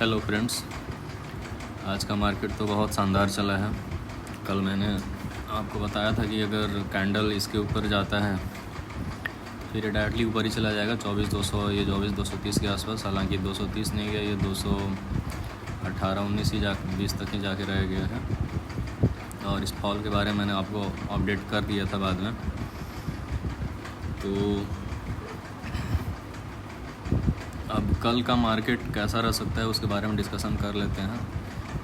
Hello friends, आज का market तो बहुत शानदार चला है। कल मैंने आपको बताया था कि अगर कैंडल इसके ऊपर जाता है फिर ये डायरेक्टली ऊपर ही चला जाएगा 24,200 ये 24,230 के आसपास। हालांकि 230 नहीं गया, ये 218-19 ही 20 तक ही जाके रह गया है। और इस फॉल के बारे में मैंने आपको अपडेट कर दिया था बाद में। तो अब कल का मार्केट कैसा रह सकता है उसके बारे में डिस्कशन कर लेते हैं।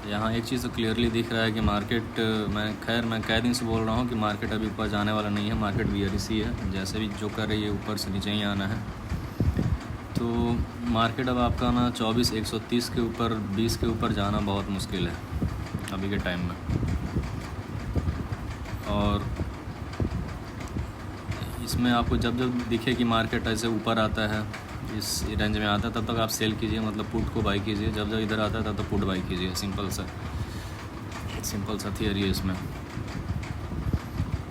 यहाँ एक चीज़ तो क्लियरली दिख रहा है कि मार्केट मैं कई दिन से बोल रहा हूँ कि मार्केट अभी ऊपर जाने वाला नहीं है। मार्केट बियरिश ही है, जैसे भी जो कर रही है ऊपर से नीचे ही आना है। तो मार्केट अब आपका ना 24,130 के ऊपर 20 के ऊपर जाना बहुत मुश्किल है अभी के टाइम में। और इसमें आपको जब जब दिखे कि मार्केट ऐसे ऊपर आता है, इस रेंज में आता है, तब तक आप सेल कीजिए, मतलब पुट को बाई कीजिए। जब जब इधर आता है तब तक पुट बाई कीजिए। सिंपल सा थियरी है इसमें।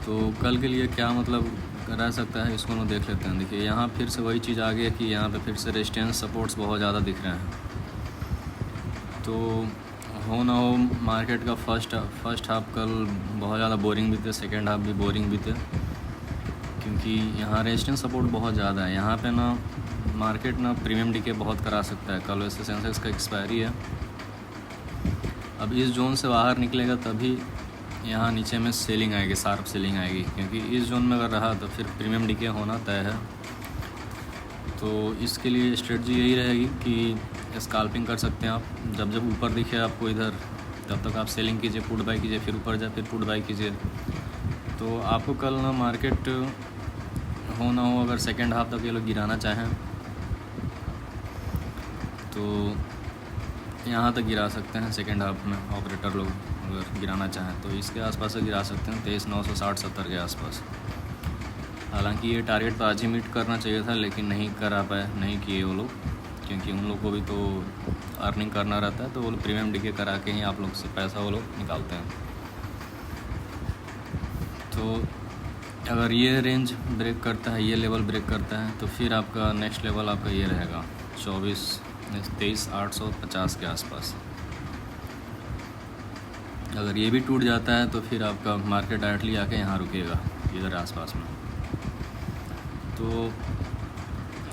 तो कल के लिए क्या मतलब रह सकता है इसको हम देख लेते हैं। देखिए यहाँ फिर से वही चीज़ आ गई है कि यहाँ पे फिर से रेजिस्टेंस सपोर्ट्स बहुत ज़्यादा दिख रहे हैं। तो हो ना हो मार्केट का फर्स्ट हाफ कल बहुत ज़्यादा बोरिंग भी थे, सेकेंड हाफ भी बोरिंग भी थे, क्योंकि यहाँ रेजिस्टेंस सपोर्ट बहुत ज़्यादा है। यहाँ पे ना मार्केट ना प्रीमियम डीके बहुत करा सकता है। कल वैसे सेंसेक्स का एक्सपायरी है, अब इस जोन से बाहर निकलेगा तभी यहाँ नीचे में सेलिंग आएगी, शार्प सेलिंग आएगी। क्योंकि इस जोन में अगर रहा तो फिर प्रीमियम डीके होना तय है। तो इसके लिए स्ट्रेटजी यही रहेगी कि स्कैल्पिंग कर सकते हैं आप। जब जब ऊपर दिखे आपको इधर, तब तक आप सेलिंग कीजिए, पुट बाई कीजिए, फिर ऊपर जाए फिर पुट बाई कीजिए। तो आपको कल ना मार्केट हो ना हो अगर सेकेंड हाफ तक ये लोग गिराना चाहें तो यहाँ तक गिरा सकते हैं। सेकेंड हाफ में ऑपरेटर लोग अगर गिराना चाहें तो इसके आसपास से गिरा सकते हैं, 23,960-70 के आसपास। हालांकि ये टारगेट तो आज ही मीट करना चाहिए था, लेकिन नहीं करा पाए, नहीं किए वो लोग, क्योंकि उन लोग को भी तो अर्निंग करना रहता है। तो वो लोग प्रीमियम डीके करा के ही आप लोग से पैसा वो लोग निकालते हैं। तो अगर ये रेंज ब्रेक करता है, ये लेवल ब्रेक करता है, तो फिर आपका नेक्स्ट लेवल आपका ये रहेगा 23,850 के आसपास। अगर ये भी टूट जाता है तो फिर आपका मार्केट डायरेक्टली आके यहाँ रुकेगा इधर आसपास में। तो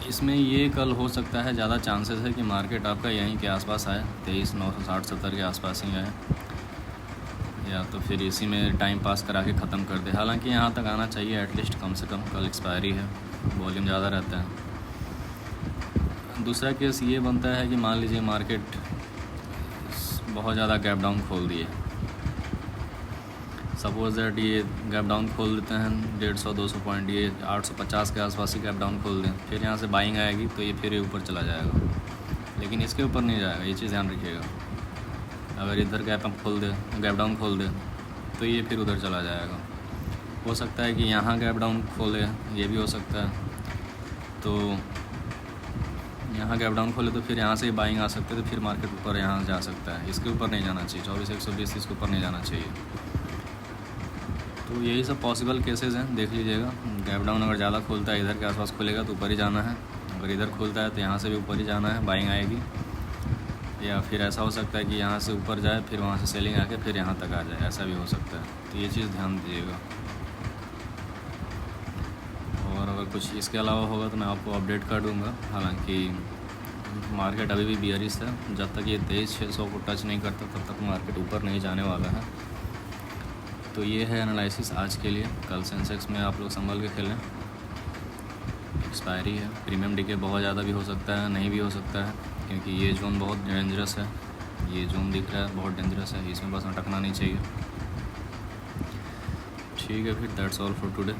इसमें ये कल हो सकता है, ज़्यादा चांसेस है कि मार्केट आपका यहीं के आसपास आए, 23,960-70 के आसपास ही आए, या तो फिर इसी में टाइम पास करा के ख़त्म कर दे। हालांकि यहाँ तक आना चाहिए एटलीस्ट, कम से कम। कल एक्सपायरी है, वॉल्यूम ज़्यादा रहता है। दूसरा केस ये बनता है कि मान लीजिए मार्केट बहुत ज़्यादा गैप डाउन खोल दिए। सपोज दैट ये गैप डाउन खोल देते हैं 150-200 पॉइंट, ये 850 के आसपास ही गैप डाउन खोल दें, फिर यहाँ से बाइंग आएगी तो ये फिर ऊपर चला जाएगा, लेकिन इसके ऊपर नहीं जाएगा। ये चीज़ ध्यान रखिएगा। अगर इधर गैप डाउन खोल दे तो ये फिर उधर चला जाएगा। हो सकता है कि यहाँ गैप डाउन खोले, ये भी हो सकता है। तो यहाँ गैप डाउन खोले तो फिर यहाँ से बाइंग आ सकते, तो फिर मार्केट ऊपर यहाँ जा सकता है। इसके ऊपर नहीं जाना चाहिए, 24,120 इसके ऊपर नहीं जाना चाहिए। तो यही सब पॉसिबल केसेस हैं, देख लीजिएगा। गैप डाउन अगर ज़्यादा खोलता है, इधर के आसपास खुलेगा तो ऊपर ही जाना है। अगर इधर खुलता है तो यहाँ से भी ऊपर ही जाना है, बाइंग आएगी। या फिर ऐसा हो सकता है कि यहाँ से ऊपर जाए, फिर वहाँ से सेलिंग आके फिर यहाँ तक आ जाए, ऐसा भी हो सकता है। तो ये चीज़ ध्यान दीजिएगा। और अगर कुछ इसके अलावा होगा तो मैं आपको अपडेट कर दूँगा। हालांकि मार्केट अभी भी बियरिश है। जब तक ये 23,600 को टच नहीं करता तब तक मार्केट ऊपर नहीं जाने वाला है। तो ये है एनालिसिस आज के लिए। कल सेंसेक्स में आप लोग संभल के खेलें, एक्सपायरी है। प्रीमियम डीके बहुत ज़्यादा भी हो सकता है, नहीं भी हो सकता है, क्योंकि ये जोन बहुत डेंजरस है। ये जोन दिख रहा है बहुत डेंजरस है, इसमें बस अटकना नहीं चाहिए। ठीक है, फिर दैट्स ऑल फॉर टुडे।